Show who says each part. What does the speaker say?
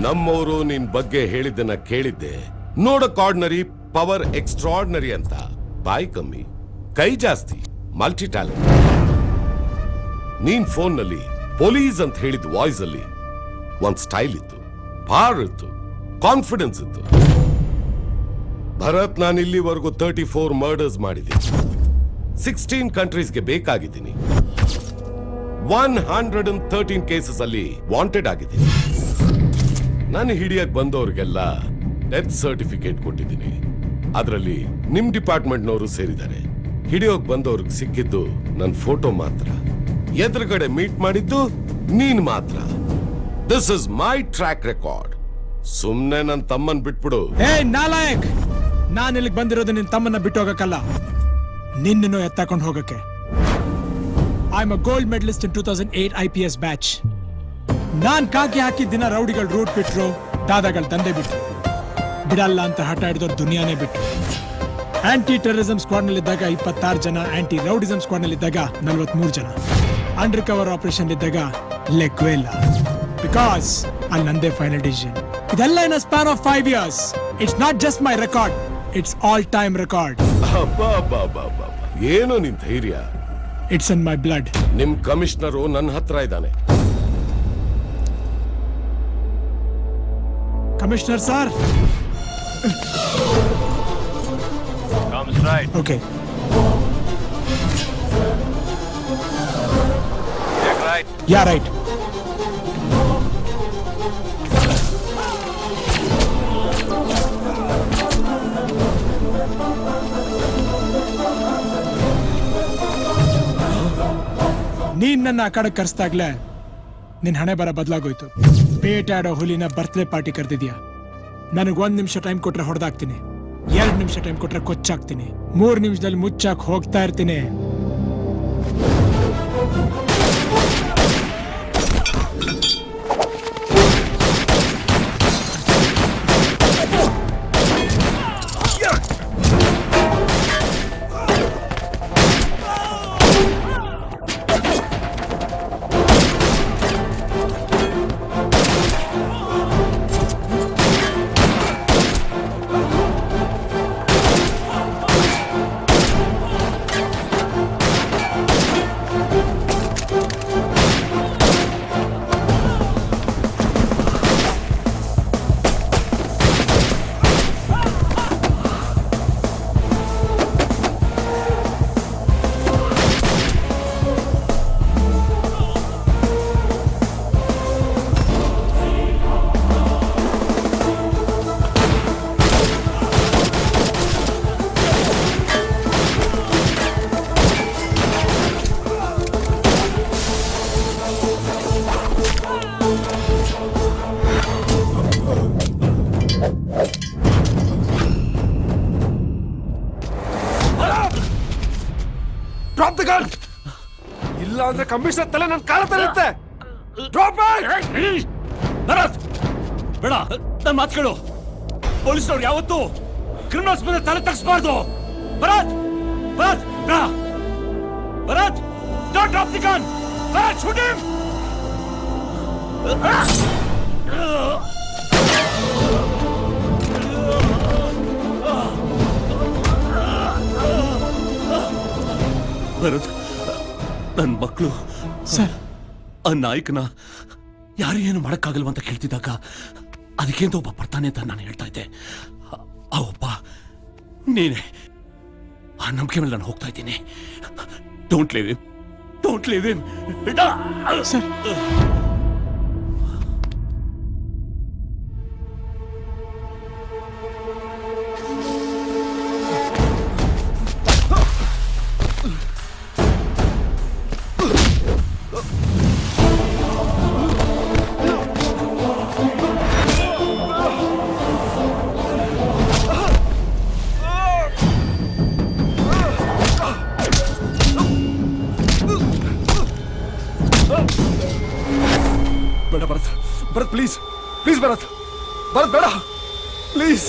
Speaker 1: ನಮ್ಮವರು ನಿನ್ ಬಗ್ಗೆ ಹೇಳಿದ್ದನ್ನ ಕೇಳಿದ್ದೆ. ನೋಡಕ್ ಆರ್ಡಿನರಿ, ಪವರ್ ಎಕ್ಸ್ಟ್ರಾರ್ಡಿನರಿ ಅಂತ. ಬಾಯಿ ಕಮ್ಮಿ, ಕೈ ಜಾಸ್ತಿ, ಮಲ್ಟಿ ಟ್ಯಾಲೆಂಟ್. ನೀನ್ ಫೋನ್ನಲ್ಲಿ ಪೊಲೀಸ್ ಅಂತ ಹೇಳಿದ ವಾಯ್ಸ್ ಅಲ್ಲಿ ಒಂದ್ ಸ್ಟೈಲ್ ಇತ್ತು, ಪಾರ್ ಇತ್ತು, ಕಾನ್ಫಿಡೆನ್ಸ್ ಇತ್ತು. ಭರತ್, ನಾನು ಇಲ್ಲಿವರೆಗೂ 34 ಮರ್ಡರ್ಸ್ ಮಾಡಿದ್ದೀನಿ. 16 ಕಂಟ್ರೀಸ್ಗೆ ಬೇಕಾಗಿದ್ದೀನಿ. 113 ಕೇಸಸ್ ಅಲ್ಲಿ ವಾಂಟೆಡ್ ಆಗಿದ್ದೀನಿ. ನಾನು ಹಿಡಿಯಕ್ ಬಂದವ್ರಿಗೆಲ್ಲ ಡೆತ್ ಸರ್ಟಿಫಿಕೇಟ್ ಕೊಟ್ಟಿದ್ದೀನಿ. ಅದರಲ್ಲಿ ನಿಮ್ ಡಿಪಾರ್ಟ್ಮೆಂಟ್ನವರು ಸೇರಿದ್ದಾರೆ. ಹಿಡಿಯೋಕ್ ಬಂದವ್ರಿಗೆ ಸಿಕ್ಕಿದ್ದು ನನ್ನ ಫೋಟೋ ಮಾತ್ರ. ಎದುರುಗಡೆ ಮೀಟ್ ಮಾಡಿದ್ದು ನೀನ್ ಮಾತ್ರ. This is my track record. ಸುಮ್ನೆ ನನ್ನ ತಮ್ಮನ್ ಬಿಟ್ಬಿಡು.
Speaker 2: ಏ ನಾಲಾಯಕ್, ನಾನು ಇಲ್ಲಿಗೆ ಬಂದಿರೋದು ನಿನ್ನ ತಮ್ಮನ್ನ ಬಿಟ್ಟು ಹೋಗಕ್ಕಲ್ಲ, ನಿನ್ನನ್ನು ಎತ್ತಾಕೊಂಡು ಹೋಗಕ್ಕೆ. I am a gold medalist in 2008 IPS batch. ನಾನ್ ಕಾಕಿ ಹಾಕಿದ ದಿನ ರೌಡಿಗಳು ರೂಟ್ ಬಿಟ್ರು, ದಾದಾಗಳು ದಂಧೆ ಬಿಟ್ರು. ಬಿಡಲ್ಲ ಅಂತ ಹಠ ಹಿಡಿದವ್ರು ದುನಿಯಾನೇ ಬಿಟ್ರು. ಆಂಟಿ ಟೆರರಿಸಂ ಸ್ಕ್ವಾಡ್ ನಲ್ಲಿದ್ದಾಗ 26 ಜನ, ಆಂಟಿ ರೌಡಿಸಂ ಸ್ಕ್ವಾಡ್ ನಲ್ಲಿದ್ದಾಗ 43 ಜನ, ಅಂಡರ್ ಕವರ್ ಆಪರೇಷನ್ ಇದ್ದಾಗ ಲೆಕ್ಕವೇ ಇಲ್ಲ. ಬಿಕಾಸ್ ಅಲ್ಲಿ ನಂದೇ ಫೈನಲ್ ಡಿಸಿಷನ್. ಇದೆಲ್ಲ in span of 5 years. It's not just my record, it's all time record.
Speaker 1: ಏನು ನಿನ್ ಧೈರ್ಯ?
Speaker 2: It's in my blood.
Speaker 1: ನಿಮ್ ಕಮಿಷನರು ನನ್ನ ಹತ್ರ ಇದ್ದಾನೆ.
Speaker 2: Commissioner sir.
Speaker 3: Comes right.
Speaker 2: Okay.
Speaker 3: Check right.
Speaker 2: Yeah, right. ನೀನ್ ನನ್ನ ಆ ಕಡೆ ಕರೆಸ್ದಾಗ್ಲೇ ನಿನ್ ಹಣೆ ಬರ ಬದಲಾಗೋಯ್ತು. ಬೇಟಾಡೋ ಹುಲಿನ ಬರ್ತ್ಡೇ ಪಾರ್ಟಿ ಕರೆದಿದ್ಯಾ. ನನಗೆ 1 ನಿಮಿಷ ಟೈಮ್ ಕೊಟ್ರೆ ಹೊಡೆದಾಕ್ತೀನಿ, 2 ನಿಮಿಷ ಟೈಮ್ ಕೊಟ್ರೆ ಕೊಚ್ಚಾಕ್ತೀನಿ, 3 ನಿಮಿಷದಲ್ಲಿ ಮುಚ್ಚಾಕ್ ಹೋಗ್ತಾ ಇರ್ತೀನಿ.
Speaker 4: Drop the gun. ಇಲ್ಲ ಅಂದ್ರೆ ಕಮಿಷನರ್ ತಲೆ ನನ್ನ ಕಾಲ ತಲೆಯುತ್ತೆ. Drop it.
Speaker 5: ಭರತ್, ಬೇಡ, ನನ್ನ ಮಾತು ಕೇಳು. ಪೊಲೀಸ್ನವ್ರು ಯಾವತ್ತೂ ಕ್ರಿಮಿನಲ್ಸ್ ಮೇಲೆ ತಲೆ ತಗ್ಸ್ಬಾರ್ದು. ಭರತ್, ಭರತ್, ಬೇಡ. Bharat, don't drop the gun. Bharat, shoot him. Bharat, ನನ್ನ ಮಕ್ಕಳು
Speaker 2: ಸರ್,
Speaker 5: ಆ ನಾಯಕನ ಯಾರು ಏನು ಮಾಡಕ್ಕಾಗಲ್ವ ಅಂತ ಕೇಳ್ತಿದ್ದಾಗ ಅದಕ್ಕಿಂತ ಒಬ್ಬ ಬರ್ತಾನೆ ಅಂತ ನಾನು ಹೇಳ್ತಾ ಇದ್ದೆ. ಆ ಒಬ್ಬ ನೀನೆ. ಆ ನಂಬಿಕೆ ಮೇಲೆ ನಾನು ಹೋಗ್ತಾ ಇದ್ದೀನಿ. Don't leave him, don't leave him.
Speaker 2: Sir,
Speaker 4: ಬೇಡ ಭರತ್, ಭರತ್ ಪ್ಲೀಸ್, ಪ್ಲೀಸ್ ಭರತ್, ಭರತ್ ಬೇಡ ಪ್ಲೀಸ್.